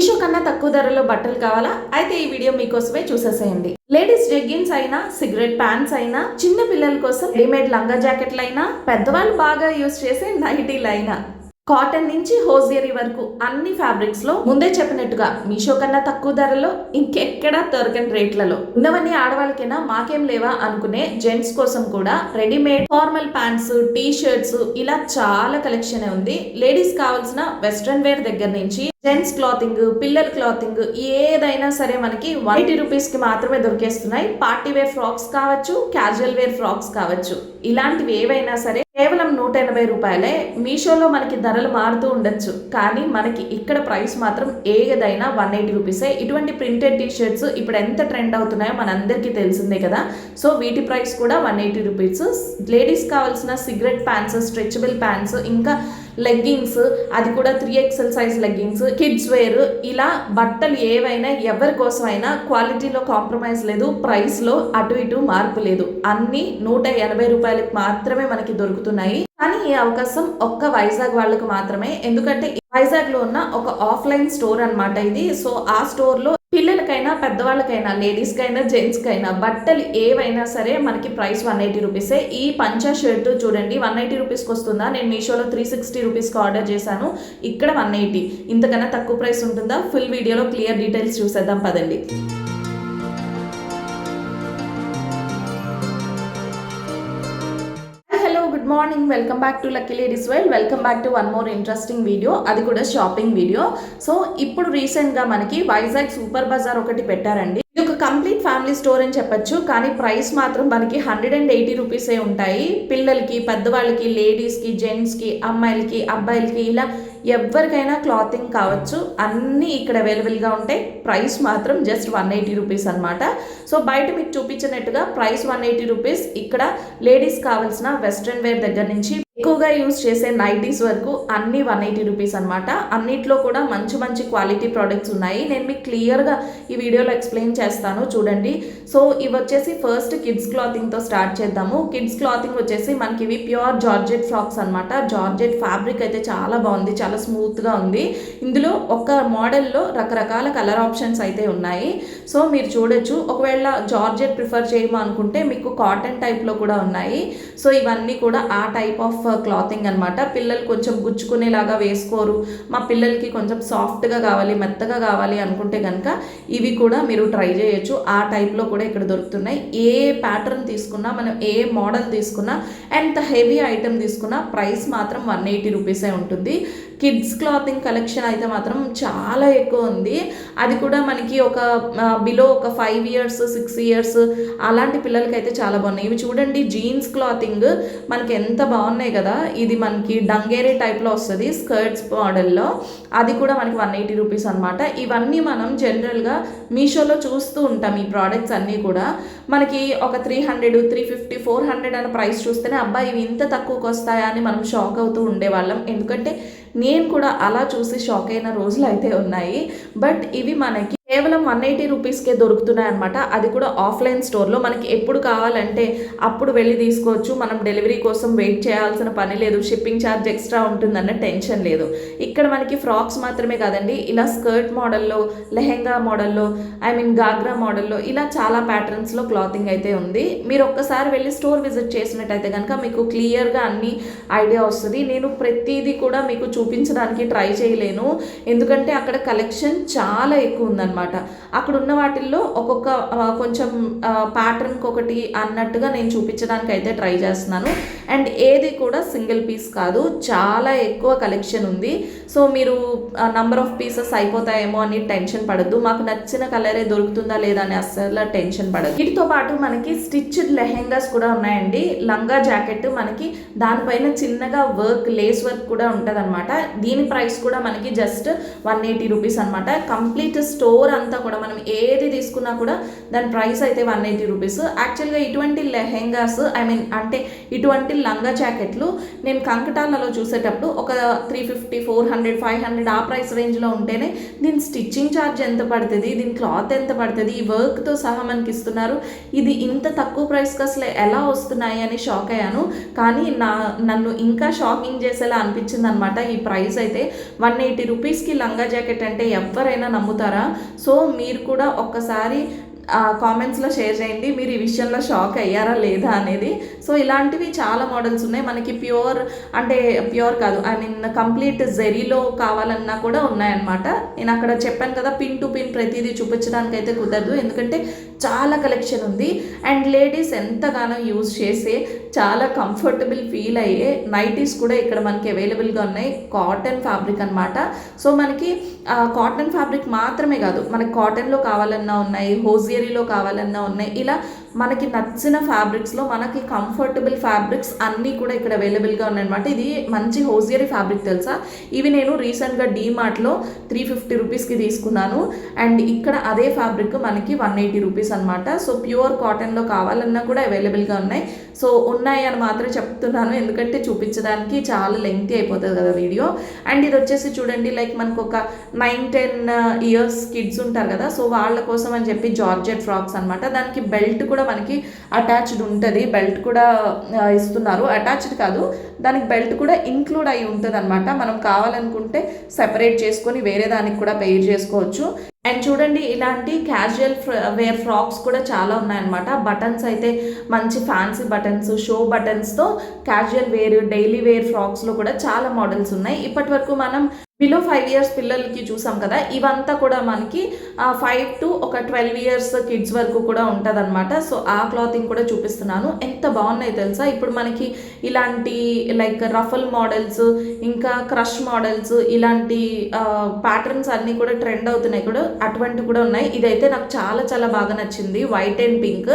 మీషో కన్నా తక్కువ ధరలో బట్టలు కావాలా? అయితే ఈ వీడియో మీకోసమే చూసేసేయండి. లేడీస్ జెగ్గిన్స్ అయినా, సిగరెట్ ప్యాంట్స్ అయినా, చిన్న పిల్లల కోసం రెడీమేడ్ లంగా జాకెట్లు అయినా, పెద్దవాళ్ళు బాగా యూజ్ చేసే నైటీలు అయినా, కాటన్ నుంచి హోజియరీ వరకు అన్ని ఫ్యాబ్రిక్స్ లో ముందే చెప్పినట్టుగా మీషో కన్నా తక్కువ ధరలో ఇంకెక్కడా దొరకని రేట్లలో ఉన్నవన్నీ ఆడవాళ్ళకైనా మాకేం లేవా అనుకునే జెంట్స్ కోసం కూడా readymade formal pants, T shirts ఇలా చాలా కలెక్షన్ ఉంది. లేడీస్ కావాల్సిన వెస్ట్రన్ వేర్ దగ్గర నుంచి జెంట్స్ క్లాతింగ్, పిల్లల క్లాతింగ్ ఏదైనా సరే మనకి 180 రూపీస్ కి మాత్రమే దొరికేస్తున్నాయి. పార్టీ వేర్ ఫ్రాక్స్ కావచ్చు, క్యాజువల్ వేర్ ఫ్రాక్స్ కావచ్చు, ఇలాంటివి ఏవైనా సరే కేవలం 180 రూపాయలే. మీషోలో మనకి ధరలు మారుతూ ఉండొచ్చు, కానీ మనకి ఇక్కడ ప్రైస్ మాత్రం ఏదైనా 180 రూపీసే. ఇటువంటి ప్రింటెడ్ టీ షర్ట్స్ ఇప్పుడు ఎంత ట్రెండ్ అవుతున్నాయో మనందరికీ తెలిసిందే కదా. సో వీటి ప్రైస్ కూడా 180 రూపీస్. లేడీస్ కావాల్సిన సిగరెట్ ప్యాంట్స్, స్ట్రెచబుల్ ప్యాంట్స్, ఇంకా లెగ్గింగ్స్, అది కూడా 3XL size leggings, kids wear, ఇలా బట్టలు ఏవైనా ఎవరి కోసమైనా క్వాలిటీలో కాంప్రమైజ్ లేదు, ప్రైస్లో అటు ఇటు మార్పు లేదు. అన్నీ 180 రూపాయలకు మాత్రమే మనకి దొరుకుతున్నాయి. కానీ ఈ అవకాశం ఒక్క వైజాగ్ వాళ్ళకు మాత్రమే, ఎందుకంటే వైజాగ్ లో ఉన్న ఒక ఆఫ్లైన్ స్టోర్ అన్నమాట ఇది. సో ఆ స్టోర్ లో పిల్లలకైనా, పెద్దవాళ్ళకైనా, లేడీస్ కైనా, జెంట్స్ కైనా బట్టలు ఏవైనా సరే మనకి ప్రైస్ 180 రూపీసే. ఈ పంచా షర్ట్ చూడండి 180 రూపీస్కి వస్తుందా? నేను మీషోలో 360 రూపీస్కి ఆర్డర్ చేశాను, ఇక్కడ 180. ఇంతకన్నా తక్కువ ప్రైస్ ఉంటుందా? ఫుల్ వీడియోలో క్లియర్ డీటెయిల్స్ చూసేద్దాం పదండి. Good morning, welcome back to lucky ladies world. Welcome back to one more interesting video, అది కూడా షాపింగ్ వీడియో. సో ఇప్పుడు రీసెంట్గా మనకి వైజాగ్ సూపర్ బజార్ ఒకటి పెట్టారండి. ఇది ఒక కంప్లీట్ ఫ్యామిలీ స్టోర్ అని చెప్పొచ్చు, కానీ ప్రైస్ మాత్రం మనకి 180 రూపీసే ఉంటాయి. పిల్లలకి, పెద్దవాళ్ళకి, లేడీస్కి, జెంట్స్కి, అమ్మాయిలకి, అబ్బాయిలకి, ఇలా ఎవరికైనా క్లాతింగ్ కావచ్చు, అన్నీ ఇక్కడ అవైలబుల్గా ఉంటాయి. ప్రైస్ మాత్రం జస్ట్ 180 రూపీస్ అనమాట. సో బయట మీకు చూపించినట్టుగా ప్రైస్ 180 రూపీస్. ఇక్కడ లేడీస్ కావాల్సిన వెస్ట్రన్ వేర్ దగ్గర నుంచి ఎక్కువగా యూజ్ చేసే నైటీస్ వరకు అన్ని 180 రూపీస్ అనమాట. అన్నిట్లో కూడా మంచి మంచి క్వాలిటీ ప్రోడక్ట్స్ ఉన్నాయి. నేను మీకు క్లియర్గా ఈ వీడియోలో ఎక్స్ప్లెయిన్ చేస్తాను, చూడండి. సో ఇవి వచ్చేసి ఫస్ట్ కిడ్స్ క్లాతింగ్తో స్టార్ట్ చేద్దాము. కిడ్స్ క్లాతింగ్ వచ్చేసి మనకి ఇవి ప్యూర్ జార్జెట్ ఫ్రాక్స్ అనమాట. జార్జెట్ ఫ్యాబ్రిక్ అయితే చాలా బాగుంది, చాలా స్మూత్గా ఉంది. ఇందులో ఒక మోడల్లో రకరకాల కలర్ ఆప్షన్స్ అయితే ఉన్నాయి. సో మీరు చూడొచ్చు. ఒకవేళ జార్జెట్ ప్రిఫర్ చేయము అనుకుంటే మీకు కాటన్ టైప్లో కూడా ఉన్నాయి. సో ఇవన్నీ కూడా ఆ టైప్ ఆఫ్ క్లాతింగ్ అనమాట. పిల్లలు కొంచెం గుచ్చుకునేలాగా వేసుకోరు, మా పిల్లలకి కొంచెం సాఫ్ట్గా కావాలి, మెత్తగా కావాలి అనుకుంటే కనుక ఇవి కూడా మీరు ట్రై చేయొచ్చు. ఆ టైప్లో కూడా ఇక్కడ దొరుకుతున్నాయి. ఏ ప్యాటర్న్ తీసుకున్నా, మనం ఏ మోడల్ తీసుకున్నా, ఎంత హెవీ ఐటమ్ తీసుకున్నా ప్రైస్ మాత్రం 180 రూపీసే ఉంటుంది. కిడ్స్ క్లాతింగ్ కలెక్షన్ అయితే మాత్రం చాలా ఎక్కువ ఉంది. అది కూడా మనకి ఒక బిలో ఒక 5 ఇయర్స్ 6 ఇయర్స్ అలాంటి పిల్లలకి అయితే చాలా బాగున్నాయి. ఇవి చూడండి, జీన్స్ క్లాతింగ్ మనకి ఎంత బాగున్నాయి కదా. ఇది మనకి డంగేరీ టైప్లో వస్తుంది, స్కర్ట్స్ మోడల్లో. అది కూడా మనకి 180 రూపీస్ అనమాట. ఇవన్నీ మనం జనరల్గా మీషోలో చూస్తూ ఉంటాం. ఈ ప్రోడక్ట్స్ అన్నీ కూడా మనకి ఒక 300, 350, 400 అనే ప్రైస్ చూస్తేనే అబ్బా ఇవి ఇంత తక్కువకి వస్తాయా అని మనం షాక్ అవుతూ ఉండేవాళ్ళం. ఎందుకంటే నేను కూడా అలా చూసి షాక్ అయిన రోజులు అయితే ఉన్నాయి. బట్ ఇవి మనకి కేవలం 180 రూపీస్కే దొరుకుతున్నాయి అనమాట. అది కూడా ఆఫ్లైన్ స్టోర్లో. మనకి ఎప్పుడు కావాలంటే అప్పుడు వెళ్ళి తీసుకోవచ్చు. మనం డెలివరీ కోసం వెయిట్ చేయాల్సిన పని లేదు, షిప్పింగ్ ఛార్జ్ ఎక్స్ట్రా ఉంటుందన్న టెన్షన్ లేదు. ఇక్కడ మనకి ఫ్రాక్స్ మాత్రమే కాదండి, ఇలా స్కర్ట్ మోడల్లో, లెహెంగా మోడల్లో, గాగ్రా మోడల్లో, ఇలా చాలా ప్యాటర్న్స్లో క్లాతింగ్ అయితే ఉంది. మీరు ఒక్కసారి వెళ్ళి స్టోర్ విజిట్ చేసినట్టయితే కనుక మీకు క్లియర్గా అన్ని ఐడియా వస్తుంది. నేను ప్రతిదీ కూడా మీకు చూపించడానికి ట్రై చేయలేను, ఎందుకంటే అక్కడ కలెక్షన్ చాలా ఎక్కువ ఉందన్నమాట. అక్కడ ఉన్న వాటిల్లో ఒక్కొక్క కొంచెం ప్యాటర్న్కి ఒకటి అన్నట్టుగా నేను చూపించడానికి అయితే ట్రై చేస్తున్నాను. అండ్ ఏది కూడా సింగిల్ పీస్ కాదు, చాలా ఎక్కువ కలెక్షన్ ఉంది. సో మీరు నంబర్ ఆఫ్ పీసెస్ అయిపోతాయేమో అని టెన్షన్ పడద్దు. మాకు నచ్చిన కలరే దొరుకుతుందా లేదా అని అస్సలు టెన్షన్ పడదు. వీటితో పాటు మనకి స్టిచ్డ్ లెహెంగాస్ కూడా ఉన్నాయండి. లంగా జాకెట్ మనకి దానిపైన చిన్నగా వర్క్, లేస్ వర్క్ కూడా ఉంటుంది అనమాట. దీని ప్రైస్ కూడా మనకి జస్ట్ 180 రూపీస్ అనమాట. కంప్లీట్ స్టోర్ అంతా కూడా మనం ఏది తీసుకున్నా కూడా దాని ప్రైస్ అయితే 180 రూపీస్. యాక్చువల్గా ఇటువంటి లెహెంగాస్ అంటే ఇటువంటి లంగా జాకెట్లు నేను కంకటాలలో చూసేటప్పుడు ఒక 350, 400, 500 ఆ ప్రైస్ రేంజ్లో ఉంటేనే దీని స్టిచ్చింగ్ ఛార్జ్ ఎంత పడుతుంది, దీని క్లాత్ ఎంత పడుతుంది, ఈ వర్క్తో సహా మనకి ఇస్తున్నారు, ఇది ఇంత తక్కువ ప్రైస్కి అసలు ఎలా వస్తున్నాయి అని షాక్ అయ్యాను. కానీ నన్ను ఇంకా షాకింగ్ చేసేలా అనిపించింది అనమాట ఈ ప్రైస్ అయితే. 180 రూపీస్కి లంగా జాకెట్ అంటే ఎవరైనా నమ్ముతారా? సో మీరు కూడా ఒక్కసారి కామెంట్స్లో షేర్ చేయండి, మీరు ఈ విషయంలో షాక్ అయ్యారా లేదా అనేది. సో ఇలాంటివి చాలా మోడల్స్ ఉన్నాయి. మనకి ప్యూర్ కాదు, ఐ మీన్ కంప్లీట్ జెరీలో కావాలన్నా కూడా ఉన్నాయన్నమాట. నేను అక్కడ చెప్పాను కదా, పిన్ టు పిన్ ప్రతిదీ చూపించడానికి అయితే కుదరదు, ఎందుకంటే చాలా కలెక్షన్ ఉంది. అండ్ లేడీస్ ఎంతగానో యూజ్ చేసే చాలా కంఫర్టబుల్ ఫీల్ అయ్యే నైటీస్ కూడా ఇక్కడ మనకి అవైలబుల్గా ఉన్నాయి. కాటన్ ఫ్యాబ్రిక్ అనమాట. సో మనకి కాటన్ ఫ్యాబ్రిక్ మాత్రమే కాదు, మనకి కాటన్లో కావాలన్నా ఉన్నాయి, హోజియరీలో కావాలన్నా ఉన్నాయి. ఇలా మనకి నచ్చిన ఫ్యాబ్రిక్స్లో మనకి కంఫర్టబుల్ ఫ్యాబ్రిక్స్ అన్నీ కూడా ఇక్కడ అవైలబుల్గా ఉన్నాయన్నమాట. ఇది మంచి హోజియరీ ఫ్యాబ్రిక్ తెలుసా, ఇవి నేను రీసెంట్గా డీమార్ట్లో 350 రూపీస్కి తీసుకున్నాను. అండ్ ఇక్కడ అదే ఫ్యాబ్రిక్ మనకి 180 రూపీస్ అనమాట. సో ప్యూర్ కాటన్లో కావాలన్నా కూడా అవైలబుల్గా ఉన్నాయి. సో ఉన్నాయి అని మాత్రం చెప్తున్నాను, ఎందుకంటే చూపించడానికి చాలా లెంగ్తీ అయిపోతుంది కదా వీడియో. అండ్ ఇది వచ్చేసి చూడండి, లైక్ మనకు ఒక 9-10 ఇయర్స్ కిడ్స్ ఉంటారు కదా, సో వాళ్ళ కోసం అని చెప్పి జార్జెట్ ఫ్రాక్స్ అనమాట. దానికి బెల్ట్ కూడా మనకి అటాచ్డ్ ఉంటుంది, బెల్ట్ కూడా ఇస్తున్నారు. అటాచ్డ్ కాదు, దానికి బెల్ట్ కూడా ఇంక్లూడ్ అయి ఉంటుంది అనమాట. మనం కావాలనుకుంటే సెపరేట్ చేసుకొని వేరే దానికి కూడా పెయిర్ చేసుకోవచ్చు. అండ్ చూడండి, ఇలాంటి క్యాజువల్ వేర్ ఫ్రాక్స్ కూడా చాలా ఉన్నాయన్నమాట. బటన్స్ అయితే మంచి ఫ్యాన్సీ బటన్స్, షో బటన్స్తో క్యాజువల్ వేర్, డైలీ వేర్ ఫ్రాక్స్లో కూడా చాలా మోడల్స్ ఉన్నాయి. ఇప్పటి వరకు మనం బిలో 5 ఇయర్స్ పిల్లలకి చూసాం కదా, ఇవంతా కూడా మనకి 5 to 12 ఇయర్స్ కిడ్స్ వరకు కూడా ఉంటుంది అనమాట. సో ఆ క్లాతింగ్ కూడా చూపిస్తున్నాను, ఎంత బాగున్నాయి తెలుసా. ఇప్పుడు మనకి ఇలాంటి లైక్ రఫల్ మోడల్స్, ఇంకా క్రష్ మోడల్స్, ఇలాంటి ప్యాటర్న్స్ అన్నీ కూడా ట్రెండ్ అవుతున్నాయి కూడా, అటువంటివి కూడా ఉన్నాయి. ఇదైతే నాకు చాలా చాలా బాగా నచ్చింది, వైట్ అండ్ పింక్.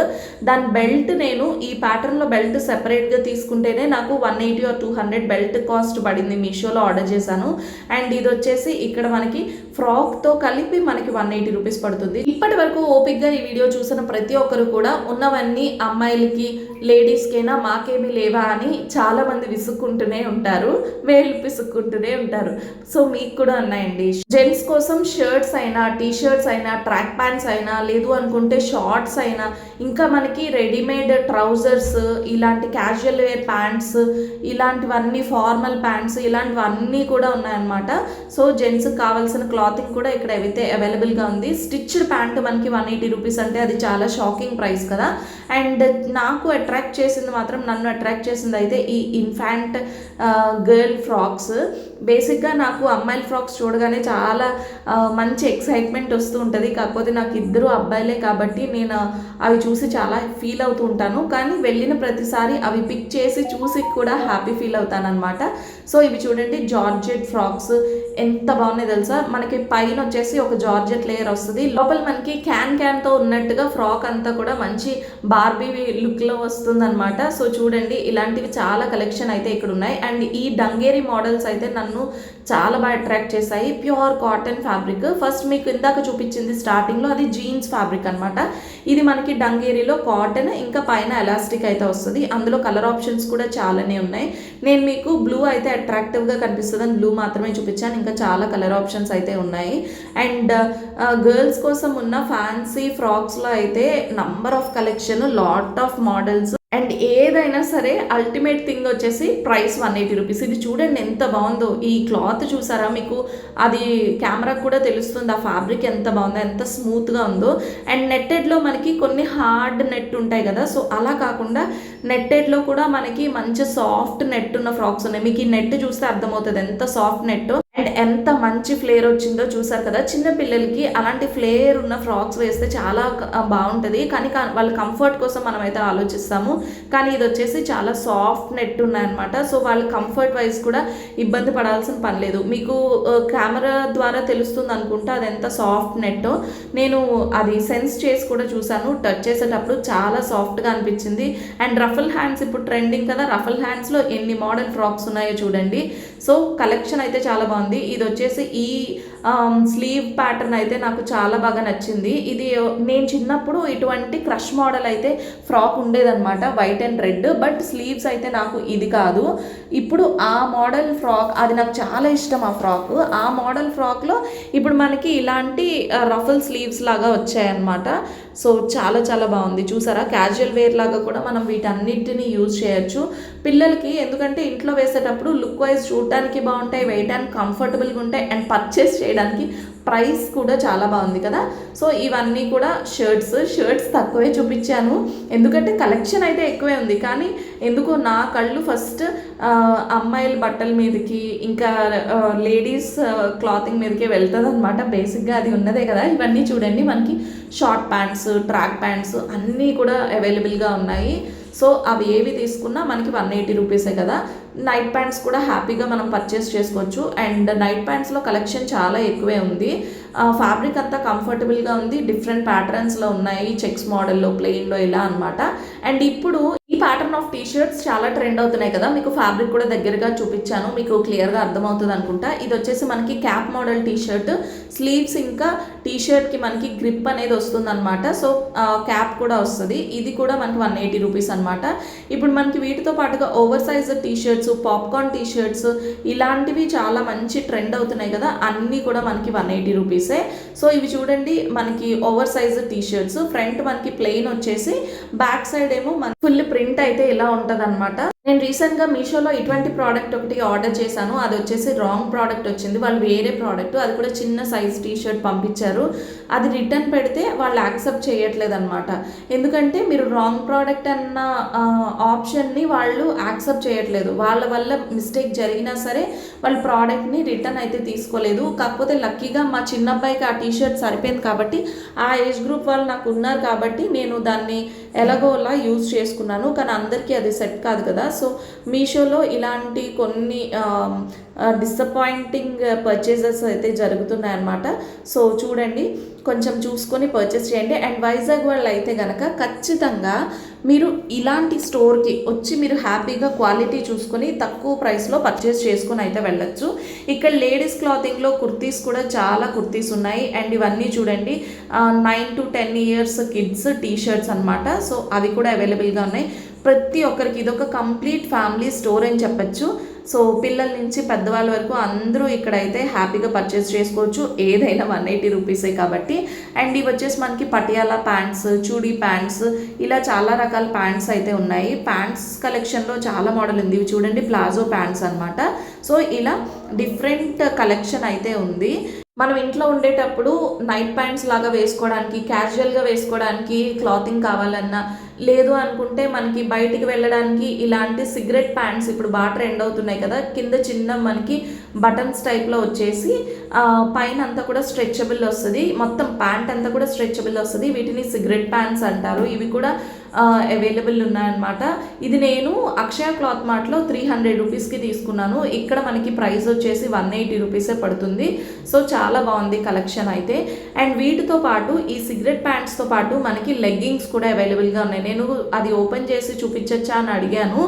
దాని బెల్ట్ నేను ఈ ప్యాటర్న్లో బెల్ట్ సెపరేట్గా తీసుకుంటేనే నాకు 180 or 200 బెల్ట్ కాస్ట్ పడింది, మీషోలో ఆర్డర్ చేశాను. అండ్ ఇది వచ్చేసి ఇక్కడ మనకి ఫ్రాక్తో కలిపి మనకి 180 రూపీస్ పడుతుంది. ఇప్పటి వరకు ఓపిక్గా ఈ వీడియో చూసిన ప్రతి ఒక్కరు కూడా ఉన్నవన్నీ అమ్మాయిలకి, లేడీస్కైనా మాకేమీ లేవా అని చాలా మంది విసుక్కుంటూనే ఉంటారు, వేళ్ళు పిసుక్కుంటూనే ఉంటారు. సో మీకు కూడా ఉన్నాయండి. జెంట్స్ కోసం షర్ట్స్ అయినా, టీ షర్ట్స్ అయినా, ట్రాక్ ప్యాంట్స్ అయినా, లేదు అనుకుంటే షార్ట్స్ అయినా, ఇంకా మనకి రెడీమేడ్ ట్రౌజర్స్, ఇలాంటి క్యాజువల్ వేర్ ప్యాంట్స్, ఇలాంటివన్నీ ఫార్మల్ ప్యాంట్స్, ఇలాంటివన్నీ కూడా ఉన్నాయన్నమాట. సో జెంట్స్కి కావాల్సిన క్లాతింగ్ కూడా ఇక్కడ అయితే అవైలబుల్గా ఉంది. స్టిచ్డ్ ప్యాంట్ మనకి 180 రూపీస్ అంటే అది చాలా షాకింగ్ ప్రైస్ కదా. అండ్ నన్ను అట్రాక్ట్ చేసింది అయితే ఈ ఇన్ఫాంట్ గర్ల్ ఫ్రాక్స్. బేసిక్గా నాకు అమ్మాయిల ఫ్రాక్స్ చూడగానే చాలా మంచి ఎక్సైట్మెంట్ వస్తూ ఉంటుంది. కాకపోతే నాకు ఇద్దరు అబ్బాయిలే కాబట్టి నేను అవి చూసి చాలా ఫీల్ అవుతూ ఉంటాను. కానీ వెళ్ళిన ప్రతిసారి అవి పిక్ చేసి చూసి కూడా హ్యాపీ ఫీల్ అవుతాను అనమాట. సో ఇవి చూడండి, జార్జెట్ ఫ్రాక్స్ ఎంత బాగున్నాయి తెలుసా. మనకి పైన వచ్చేసి ఒక జార్జెట్ లేయర్ వస్తుంది, లోపల మనకి క్యాన్తో ఉన్నట్టుగా ఫ్రాక్ అంతా కూడా మంచి బార్బీ లుక్లో వస్తుంది అనమాట. సో చూడండి, ఇలాంటివి చాలా కలెక్షన్ అయితే ఇక్కడ ఉన్నాయి. అండ్ ఈ డంగేరి మోడల్స్ అయితే నన్ను చాలా బాగా అట్రాక్ట్ చేశాయి. Pure cotton fabric. ఫస్ట్ మీకు ఇందాక చూపించింది స్టార్టింగ్లో అది జీన్స్ ఫ్యాబ్రిక్ అనమాట. ఇది మనకి డంగేరిలో కాటన్, ఇంకా పైన ఎలాస్టిక్ అయితే వస్తుంది. అందులో కలర్ ఆప్షన్స్ కూడా చాలానే ఉన్నాయి. నేను మీకు బ్లూ అయితే అట్రాక్టివ్గా కనిపిస్తుంది అని బ్లూ మాత్రమే చూపించాను, ఇంకా చాలా కలర్ ఆప్షన్స్ అయితే ఉన్నాయి. అండ్ గర్ల్స్ కోసం ఉన్న ఫ్యాన్సీ ఫ్రాక్స్లో అయితే number of collection, lot of models. And ఏదైనా సరే అల్టిమేట్ థింగ్ వచ్చేసి ప్రైస్ 180 రూపీస్. ఇది చూడండి ఎంత బాగుందో. ఈ క్లాత్ చూసారా, మీకు అది కెమెరాకు కూడా తెలుస్తుంది ఆ ఫ్యాబ్రిక్ ఎంత బాగుందో, ఎంత స్మూత్గా ఉందో. అండ్ నెట్టెడ్లో మనకి కొన్ని హార్డ్ నెట్ ఉంటాయి కదా, సో అలా కాకుండా నెట్టెడ్లో కూడా మనకి మంచి సాఫ్ట్ నెట్ ఉన్న ఫ్రాక్స్ ఉన్నాయి. మీకు ఈ నెట్ చూస్తే అర్థమవుతుంది ఎంత సాఫ్ట్ నెట్ అండ్ ఎంత మంచి ఫ్లేర్ వచ్చిందో. చూసారు కదా, చిన్న పిల్లలకి అలాంటి ఫ్లేర్ ఉన్న ఫ్రాక్స్ వేస్తే చాలా బాగుంటుంది. కానీ వాళ్ళ కంఫర్ట్ కోసం మనం అయితే ఆలోచిస్తాము. కానీ ఇది వచ్చేసి చాలా సాఫ్ట్ నెట్ ఉన్నాయన్నమాట. సో వాళ్ళ కంఫర్ట్ వైజ్ కూడా ఇబ్బంది పడాల్సిన పని లేదు. మీకు కెమెరా ద్వారా తెలుస్తుంది అనుకుంటా అది ఎంత సాఫ్ట్ నెట్టో. నేను అది సెన్స్ చేసి కూడా చూసాను, టచ్ చేసేటప్పుడు చాలా సాఫ్ట్గా అనిపించింది. అండ్ రఫల్ హ్యాండ్స్ ఇప్పుడు ట్రెండింగ్ కదా, రఫల్ హ్యాండ్స్లో ఎన్ని మోడల్ ఫ్రాక్స్ ఉన్నాయో చూడండి. సో కలెక్షన్ అయితే చాలా బాగుంది. ఇది వచ్చేసి ఈ స్లీవ్ ప్యాటర్న్ అయితే నాకు చాలా బాగా నచ్చింది. ఇది నేను చిన్నప్పుడు ఇటువంటి క్రష్ మోడల్ అయితే ఫ్రాక్ ఉండేదన్నమాట, white and red. But sleeves అయితే నాకు ఇది కాదు. ఇప్పుడు ఆ మోడల్ ఫ్రాక్ అది నాకు చాలా ఇష్టం. ఆ ఫ్రాక్, ఆ మోడల్ ఫ్రాక్లో ఇప్పుడు మనకి ఇలాంటి రఫుల్ స్లీవ్స్ లాగా వచ్చాయన్నమాట. సో చాలా చాలా బాగుంది. చూసారా, క్యాజువల్ వేర్ లాగా కూడా మనం వీటన్నిటిని యూజ్ చేయొచ్చు పిల్లలకి. ఎందుకంటే ఇంట్లో వేసేటప్పుడు లుక్ వైజ్ చూడడానికి బాగుంటాయి, వేయడానికి కంఫర్టబుల్గా ఉంటాయి, అండ్ పర్చేస్ చేయడానికి ప్రైస్ కూడా చాలా బాగుంది కదా. సో ఇవన్నీ కూడా షర్ట్స్ తక్కువే చూపించాను, ఎందుకంటే కలెక్షన్ అయితే ఎక్కువే ఉంది. కానీ ఎందుకో నా కళ్ళు ఫస్ట్ అమ్మాయిల బట్టల మీదకి, ఇంకా లేడీస్ క్లాతింగ్ మీదకే వెళ్తుంది అనమాట. బేసిక్గా అది ఉన్నదే కదా. ఇవన్నీ చూడండి, మనకి షార్ట్ ప్యాంట్స్, ట్రాక్ ప్యాంట్స్ అన్నీ కూడా అవైలబుల్గా ఉన్నాయి. సో అవి ఏవి తీసుకున్నా మనకి 180 రూపీసే కదా. నైట్ ప్యాంట్స్ కూడా హ్యాపీగా మనం పర్చేస్ చేసుకోవచ్చు. అండ్ నైట్ ప్యాంట్స్లో కలెక్షన్ చాలా ఎక్కువే ఉంది. ఫ్యాబ్రిక్ అంతా కంఫర్టబుల్గా ఉంది, డిఫరెంట్ ప్యాటర్న్స్లో ఉన్నాయి, చెక్స్ మోడల్లో, ప్లెయిన్లో ఇలా అనమాట. అండ్ ఇప్పుడు ఈ ప్యాటర్న్ ఆఫ్ టీషర్ట్స్ చాలా ట్రెండ్ అవుతున్నాయి కదా. మీకు ఫ్యాబ్రిక్ కూడా దగ్గరగా చూపించాను, మీకు క్లియర్గా అర్థమవుతుంది అనుకుంటా. ఇది వచ్చేసి మనకి క్యాప్ మోడల్ టీషర్ట్, స్లీవ్స్ ఇంకా టీషర్ట్కి మనకి గ్రిప్ అనేది వస్తుంది అనమాట. సో క్యాప్ కూడా వస్తుంది. ఇది కూడా మనకి 180 రూపీస్ అనమాట. ఇప్పుడు మనకి వీటితో పాటుగా over size t shirts, popcorn t shirts ఇలాంటివి చాలా మంచి ట్రెండ్ అవుతున్నాయి కదా. అన్నీ కూడా మనకి 180 రూపీసే. సో ఇవి చూడండి, మనకి ఓవర్ సైజ్ టీషర్ట్స్, ఫ్రంట్ మనకి ప్లెయిన్ వచ్చేసి, బ్యాక్ సైడ్ ఏమో మన ఫుల్ ప్రింట్ అయితే ఇలా ఉంటుంది అనమాట. నేను రీసెంట్గా మీషోలో ఇటువంటి ప్రోడక్ట్ ఒకటి ఆర్డర్ చేశాను. అది వచ్చేసి రాంగ్ ప్రోడక్ట్ వచ్చింది. వాళ్ళు వేరే ప్రోడక్ట్, అది కూడా చిన్న సైజ్ టీషర్ట్ పంపించారు. అది రిటర్న్ పెడితే వాళ్ళు యాక్సెప్ట్ చేయట్లేదు అనమాట. ఎందుకంటే మీరు రాంగ్ ప్రోడక్ట్ అన్న ఆప్షన్ని వాళ్ళు యాక్సెప్ట్ చేయట్లేదు. వాళ్ళ వల్ల మిస్టేక్ జరిగినా సరే వాళ్ళు ప్రోడక్ట్ని రిటర్న్ అయితే తీసుకోలేదు. కాకపోతే లక్కీగా మా చిన్నబ్బాయికి ఆ టీషర్ట్ సరిపోయింది కాబట్టి, ఆ ఏజ్ గ్రూప్ వాళ్ళు నాకు ఉన్నారు కాబట్టి నేను దాన్ని ఎలాగోలా యూజ్ చేసుకున్నాను. కానీ అందరికీ అది సెట్ కాదు కదా. సో మీషోలో ఇలాంటి కొన్ని డిసప్పాయింటింగ్ పర్చేజెస్ అయితే జరుగుతున్నాయి అన్నమాట. సో చూడండి, కొంచెం చూసుకొని పర్చేస్ చేయండి. అండ్ వైజాగ్ వాళ్ళు అయితే కనుక ఖచ్చితంగా మీరు ఇలాంటి స్టోర్కి వచ్చి మీరు హ్యాపీగా క్వాలిటీ చూసుకొని తక్కువ ప్రైస్లో పర్చేస్ చేసుకొని అయితే వెళ్ళొచ్చు. ఇక్కడ లేడీస్ క్లాతింగ్లో కుర్తీస్ కూడా చాలా కుర్తీస్ ఉన్నాయి. అండ్ ఇవన్నీ చూడండి, 9 to 10 years కిడ్స్ టీషర్ట్స్ అనమాట. సో అవి కూడా అవైలబుల్గా ఉన్నాయి. ప్రతి ఒక్కరికి ఇదొక కంప్లీట్ ఫ్యామిలీ స్టోర్ అని చెప్పచ్చు. సో పిల్లల నుంచి పెద్దవాళ్ళ వరకు అందరూ ఇక్కడైతే హ్యాపీగా పర్చేస్ చేసుకోవచ్చు. ఏదైనా 180 రూపీసే కాబట్టి. అండ్ ఇవి వచ్చేసి మనకి పటియాలా ప్యాంట్స్, చూడీ ప్యాంట్స్, ఇలా చాలా రకాల ప్యాంట్స్ అయితే ఉన్నాయి. ప్యాంట్స్ కలెక్షన్లో చాలా మోడల్ ఉంది. ఇవి చూడండి, ప్లాజో ప్యాంట్స్ అనమాట. సో ఇలా డిఫరెంట్ కలెక్షన్ అయితే ఉంది. మనం ఇంట్లో ఉండేటప్పుడు నైట్ ప్యాంట్స్ లాగా వేసుకోవడానికి, క్యాజువల్గా వేసుకోవడానికి క్లాతింగ్ కావాలన్నా, లేదు అనుకుంటే మనకి బయటికి వెళ్ళడానికి ఇలాంటి సిగరెట్ ప్యాంట్స్ ఇప్పుడు బాగా ట్రెండ్ అవుతున్నాయి కదా. కింద చిన్న మనకి బటన్స్ టైప్లో వచ్చేసి పైన అంతా కూడా స్ట్రెచబుల్ వస్తుంది, మొత్తం ప్యాంట్ అంతా కూడా స్ట్రెచబుల్ వస్తుంది. వీటిని సిగరెట్ ప్యాంట్స్ అంటారు. ఇవి కూడా అవైలబుల్ ఉన్నాయన్నమాట. ఇది నేను అక్షయ క్లాత్ మార్ట్లో 300 రూపీస్కి తీసుకున్నాను. ఇక్కడ మనకి ప్రైస్ వచ్చేసి 180 రూపీసే పడుతుంది. సో చాలా బాగుంది కలెక్షన్ అయితే. అండ్ వీటితో పాటు ఈ సిగరెట్ ప్యాంట్స్తో పాటు మనకి లెగ్గింగ్స్ కూడా అవైలబుల్గా ఉన్నాయి. నేను అది ఓపెన్ చేసి చూపించచ్చా అని అడిగాను.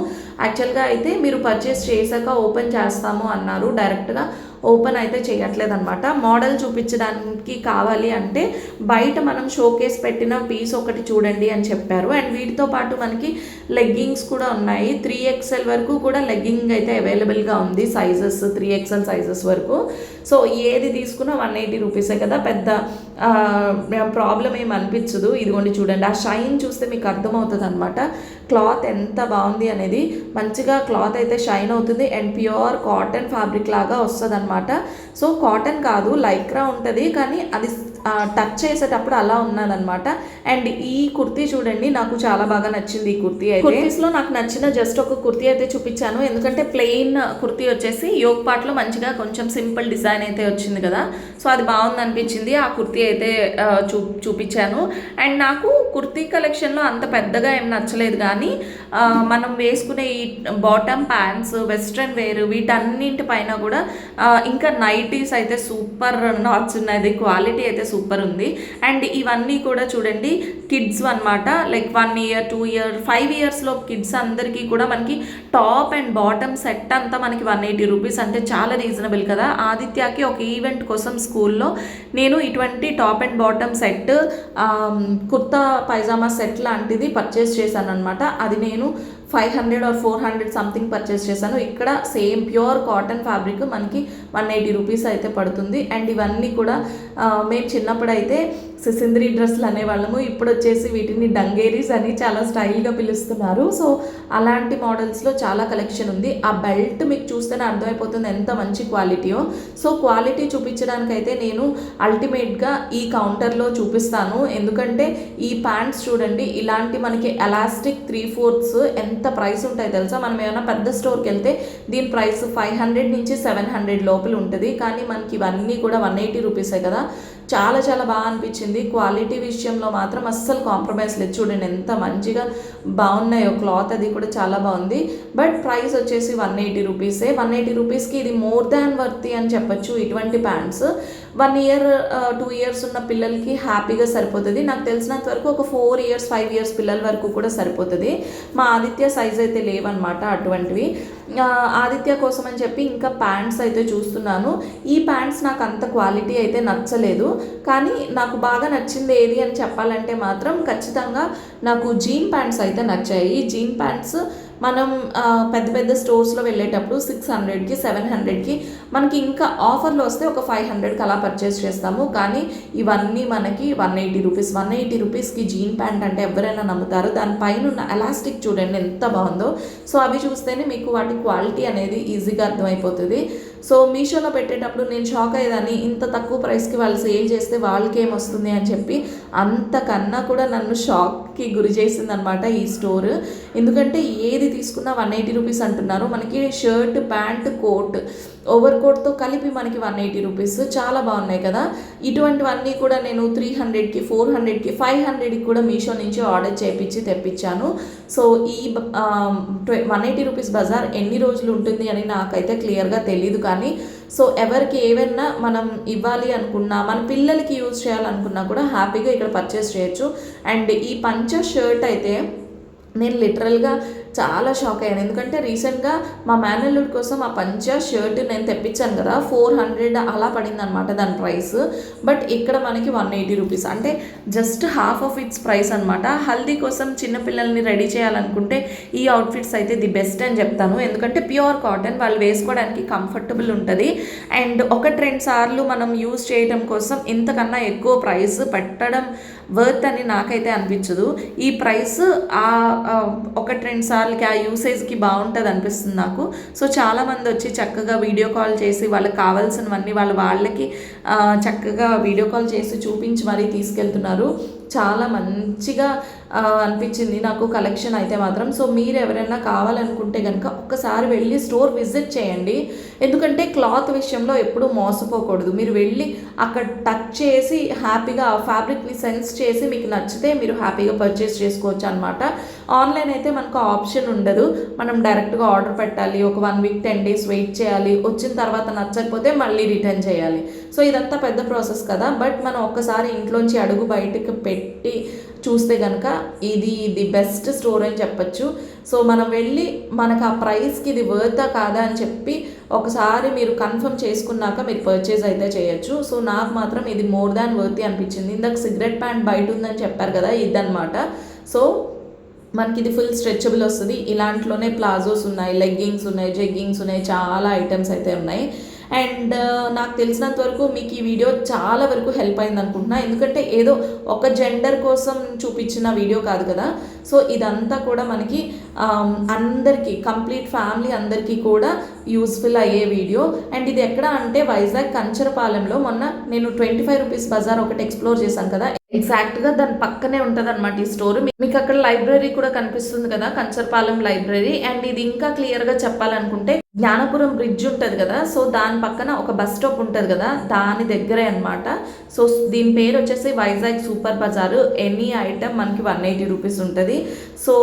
యాక్చువల్గా అయితే మీరు పర్చేస్ చేశాక ఓపెన్ చేస్తాము అన్నారు. డైరెక్ట్గా ఓపెన్ అయితే చేయట్లేదు అనమాట. మోడల్ చూపించడానికి కావాలి అంటే బయట మనం షోకేస్ పెట్టిన పీస్ ఒకటి చూడండి అని చెప్పారు. అండ్ వీటితో పాటు మనకి లెగ్గింగ్స్ కూడా ఉన్నాయి. 3XL వరకు కూడా లెగ్గింగ్ అయితే అవైలబుల్గా ఉంది. సైజెస్ 3XL సైజెస్ వరకు. సో ఏది తీసుకున్నా 180 రూపీసే కదా, పెద్ద ప్రాబ్లం ఏమి అనిపించదు. ఇదిగోండి చూడండి, ఆ షైన్ చూస్తే మీకు అర్థమవుతుంది అనమాట క్లాత్ ఎంత బాగుంది అనేది. మంచిగా క్లాత్ అయితే షైన్ అవుతుంది. అండ్ ప్యూర్ కాటన్ ఫ్యాబ్రిక్ లాగా వస్తుంది అనమాట. సో కాటన్ కాదు, లైక్రా ఉంటుంది, కానీ అది టచ్ చేసేటప్పుడు అలా ఉన్నదనమాట. అండ్ ఈ కుర్తీ చూడండి, నాకు చాలా బాగా నచ్చింది. ఈ కుర్తీ అయితే కుర్తీస్లో నాకు నచ్చిన జస్ట్ ఒక కుర్తీ అయితే చూపించాను. ఎందుకంటే ప్లెయిన్ కుర్తీ వచ్చేసి యోగ్ పార్ట్లో మంచిగా కొంచెం సింపుల్ డిజైన్ అయితే వచ్చింది కదా. సో అది బాగుంది అనిపించింది. ఆ కుర్తీ అయితే చూపించాను. అండ్ నాకు కుర్తీ కలెక్షన్లో అంత పెద్దగా ఏం నచ్చలేదు, కానీ మనం వేసుకునే ఈ బాటమ్ ప్యాంట్స్, వెస్ట్రన్ వేర్, వీటన్నింటి పైన కూడా ఇంకా నైటీస్ అయితే సూపర్ నాట్స్ ఉన్నాయి, క్వాలిటీ అయితే సూపర్ ఉంది. అండ్ ఇవన్నీ కూడా చూడండి కిడ్స్ అనమాట, లైక్ 1 year 2 year 5 yearsలో కిడ్స్ అందరికీ కూడా మనకి టాప్ అండ్ బాటమ్ సెట్ అంతా మనకి 180 రూపీస్, అంటే చాలా రీజనబుల్ కదా. ఆదిత్యకి ఒక ఈవెంట్ కోసం స్కూల్లో నేను ఇటువంటి top and bottom set, kurta pyjama set లాంటిది పర్చేస్ చేశాను అనమాట. అది నేను 500 or 400 సంథింగ్ పర్చేస్ చేశాను. ఇక్కడ సేమ్ ప్యూర్ కాటన్ ఫ్యాబ్రిక్ మనకి 180 రూపీస్ అయితే పడుతుంది. అండ్ ఇవన్నీ కూడా మేము చిన్నప్పుడైతే సిసింద్రి డ్రెస్సులు అనేవాళ్ళము, ఇప్పుడు వచ్చేసి వీటిని డంగేరీస్ అని చాలా స్టైల్గా పిలుస్తున్నారు. సో అలాంటి మోడల్స్లో చాలా కలెక్షన్ ఉంది. ఆ బెల్ట్ మీకు చూస్తేనే అర్థమైపోతుంది ఎంత మంచి క్వాలిటీయో. సో క్వాలిటీ చూపించడానికైతే నేను అల్టిమేట్గా ఈ కౌంటర్లో చూపిస్తాను, ఎందుకంటే ఈ ప్యాంట్స్ చూడండి ఇలాంటి మనకి ఎలాస్టిక్ 3/4 ఎంత ప్రైస్ ఉంటాయి తెలుసా. మనం ఏమైనా పెద్ద స్టోర్కి వెళ్తే దీని ప్రైస్ 500 నుంచి 700 లోపల ఉంటుంది, కానీ మనకి ఇవన్నీ కూడా 180 రూపీసే కదా. చాలా చాలా బాగా అనిపించింది. క్వాలిటీ విషయంలో మాత్రం అస్సలు కాంప్రమైజ్ లేదు. చూడండి ఎంత మంచిగా బాగున్నాయో, క్లాత్ అది కూడా చాలా బాగుంది. బట్ ప్రైస్ వచ్చేసి 180 రూపీసే. 180 రూపీస్కి ఇది మోర్ దాన్ వర్తి అని చెప్పచ్చు. ఇటువంటి ప్యాంట్స్ 1 year 2 years ఉన్న పిల్లలకి హ్యాపీగా సరిపోతుంది. నాకు తెలిసినంత వరకు ఒక 4 years 5 years పిల్లల వరకు కూడా సరిపోతుంది. మా ఆదిత్య సైజ్ అయితే లేవన్నమాట అటువంటివి. ఆదిత్య కోసం అని చెప్పి ఇంకా ప్యాంట్స్ అయితే చూస్తున్నాను. ఈ ప్యాంట్స్ నాకు అంత క్వాలిటీ అయితే నచ్చలేదు, కానీ నాకు బాగా నచ్చింది ఏది అని చెప్పాలంటే మాత్రం ఖచ్చితంగా నాకు జీన్ ప్యాంట్స్ అయితే నచ్చాయి. జీన్ ప్యాంట్స్ మనం పెద్ద పెద్ద స్టోర్స్లో వెళ్ళేటప్పుడు 600కి 700కి మనకి ఇంకా ఆఫర్లో వస్తే ఒక 500కి అలా పర్చేస్ చేస్తాము, కానీ ఇవన్నీ మనకి 180 రూపీస్. 180 రూపీస్కి జీన్ ప్యాంట్ అంటే ఎవరైనా నమ్ముతారు. దానిపైన ఉన్న ఎలాస్టిక్ చూడండి ఎంత బాగుందో. సో అవి చూస్తేనే మీకు వాటి క్వాలిటీ అనేది ఈజీగా అర్థమైపోతుంది. సో మీషోలో పెట్టేటప్పుడు నేను షాక్ అయ్యేదాన్ని, ఇంత తక్కువ ప్రైస్కి వాళ్ళు సేల్ చేస్తే వాళ్ళకి ఏమొస్తుంది అని చెప్పి. అంతకన్నా కూడా నన్ను షాక్కి గురి చేసిందనమాట ఈ స్టోర్. ఎందుకంటే ఏది తీసుకున్నా 180 రూపీస్ అంటున్నారు. మనకి షర్ట్ ప్యాంట్ కోట్ ఓవర్ కోట్తో కలిపి మనకి 180 రూపీస్. చాలా బాగున్నాయి కదా. ఇటువంటివన్నీ కూడా నేను 300కి 400కి 500కి కూడా మీషో నుంచి ఆర్డర్ చేయించి తెప్పించాను. సో ఈ 180 రూపీస్ బజార్ ఎన్ని రోజులు ఉంటుంది అని నాకైతే క్లియర్గా తెలియదు, కానీ సో ఎవరికి ఏవైనా మనం ఇవ్వాలి అనుకున్నా, మన పిల్లలకి యూజ్ చేయాలనుకున్నా కూడా హ్యాపీగా ఇక్కడ పర్చేస్ చేయొచ్చు. అండ్ ఈ పంచ షర్ట్ అయితే నేను లిటరల్గా చాలా షాక్ అయ్యాను, ఎందుకంటే రీసెంట్గా మా మేనల్లుడి కోసం ఆ పంచ షర్ట్ నేను తెప్పించాను కదా, 400 అలా పడింది అనమాట దాని ప్రైస్. బట్ ఇక్కడ మనకి 180 రూపీస్, అంటే just half of it's price అనమాట. హల్దీ కోసం చిన్నపిల్లల్ని రెడీ చేయాలనుకుంటే ఈ అవుట్ఫిట్స్ అయితే ది బెస్ట్ అని చెప్తాను, ఎందుకంటే ప్యూర్ కాటన్, వాళ్ళు వేసుకోవడానికి కంఫర్టబుల్ ఉంటుంది. అండ్ 1-2 సార్లు మనం యూజ్ చేయడం కోసం ఇంతకన్నా ఎక్కువ ప్రైస్ పెట్టడం వర్త్ అని నాకైతే అనిపించదు. ఈ ప్రైస్ 1-2 సార్లకి ఆ యూసేజ్కి బాగుంటుంది అనిపిస్తుంది నాకు. సో చాలామంది వచ్చి చక్కగా వీడియో కాల్ చేసి వాళ్ళకి కావాల్సినవన్నీ వాళ్ళకి చక్కగా వీడియో కాల్ చేసి చూపించి మరీ తీసుకెళ్తున్నారు. చాలా మంచిగా అనిపించింది నాకు కలెక్షన్ అయితే మాత్రం. సో మీరు ఎవరైనా కావాలనుకుంటే కనుక ఒక్కసారి వెళ్ళి స్టోర్ విజిట్ చేయండి, ఎందుకంటే క్లాత్ విషయంలో ఎప్పుడూ మోసపోకూడదు. మీరు వెళ్ళి అక్కడ టచ్ చేసి హ్యాపీగా ఆ ఫ్యాబ్రిక్ని సెన్స్ చేసి మీకు నచ్చితే మీరు హ్యాపీగా పర్చేస్ చేసుకోవచ్చు అనమాట. ఆన్లైన్ అయితే మనకు ఆప్షన్ ఉండదు, మనం డైరెక్ట్గా ఆర్డర్ పెట్టాలి, ఒక 1 week 10 days వెయిట్ చేయాలి, వచ్చిన తర్వాత నచ్చకపోతే మళ్ళీ రిటర్న్ చేయాలి. సో ఇదంతా పెద్ద ప్రాసెస్ కదా. బట్ మనం ఒక్కసారి ఇంట్లోంచి అడుగు బయటకు పెట్టి చూస్తే కనుక ఇది ది బెస్ట్ స్టోర్ అని చెప్పచ్చు. సో మనం వెళ్ళి మనకు ఆ ప్రైస్కి ఇది వర్తా కాదా అని చెప్పి ఒకసారి మీరు కన్ఫర్మ్ చేసుకున్నాక మీరు పర్చేజ్ అయితే చేయొచ్చు. సో నాకు మాత్రం ఇది మోర్ దాన్ వర్తి అనిపించింది. ఇందాక సిగరెట్ ప్యాంట్ బయట ఉందని చెప్పారు కదా, ఇదన్నమాట. సో మనకి ఇది ఫుల్ స్ట్రెచబుల్ వస్తుంది. ఇలాంట్లోనే ప్లాజోస్ ఉన్నాయి, లెగ్గింగ్స్ ఉన్నాయి, జెగ్గింగ్స్ ఉన్నాయి, చాలా ఐటమ్స్ అయితే ఉన్నాయి. అండ్ నాకు తెలిసినంత వరకు మీకు ఈ వీడియో చాలా వరకు హెల్ప్ అయింది అనుకుంటున్నా, ఎందుకంటే ఏదో ఒక జెండర్ కోసం చూపించిన వీడియో కాదు కదా. సో ఇదంతా కూడా మనకి అందరికీ, కంప్లీట్ ఫ్యామిలీ అందరికీ కూడా యూస్ఫుల్ అయ్యే వీడియో. అండ్ ఇది ఎక్కడ అంటే వైజాగ్ కంచరపాలెంలో. మొన్న నేను 25 రూపీస్ బజార్ ఒకటి ఎక్స్ప్లోర్ చేశాను కదా, ఎగ్జాక్ట్గా దాని పక్కనే ఉంటుంది అనమాట ఈ స్టోర్. మీకు అక్కడ లైబ్రరీ కూడా కనిపిస్తుంది కదా, కంచరపాలెం లైబ్రరీ. అండ్ ఇది ఇంకా క్లియర్గా చెప్పాలనుకుంటే జ్ఞానపురం బ్రిడ్జ్ ఉంటుంది కదా, సో దాని పక్కన ఒక బస్ స్టాప్ ఉంటుంది కదా, దాని దగ్గరే అనమాట. సో దీని పేరు వచ్చేసి వైజాగ్ సూపర్ బజారు. ఎనీ ఐటమ్ మనకి 180 రూపీస్ ఉంటుంది. సో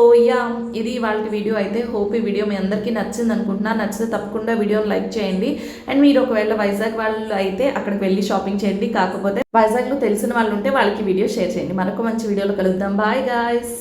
ఇది వాళ్ళ వీడియో అయితే. హోప్ ఈ వీడియో మీ అందరికీ నచ్చింది అనుకుంటున్నా. నచ్చితే తప్పకుండా వీడియోని లైక్ చేయండి. అండ్ మీరు ఒకవేళ వైజాగ్ వాళ్ళు అయితే అక్కడికి వెళ్ళి షాపింగ్ చేయండి. కాకపోతే వైజాగ్లో తెలిసిన వాళ్ళు ఉంటే వాళ్ళకి వీడియో షేర్ చేయండి. మరొక మంచి వీడియోలో కలుద్దాం. Bye guys.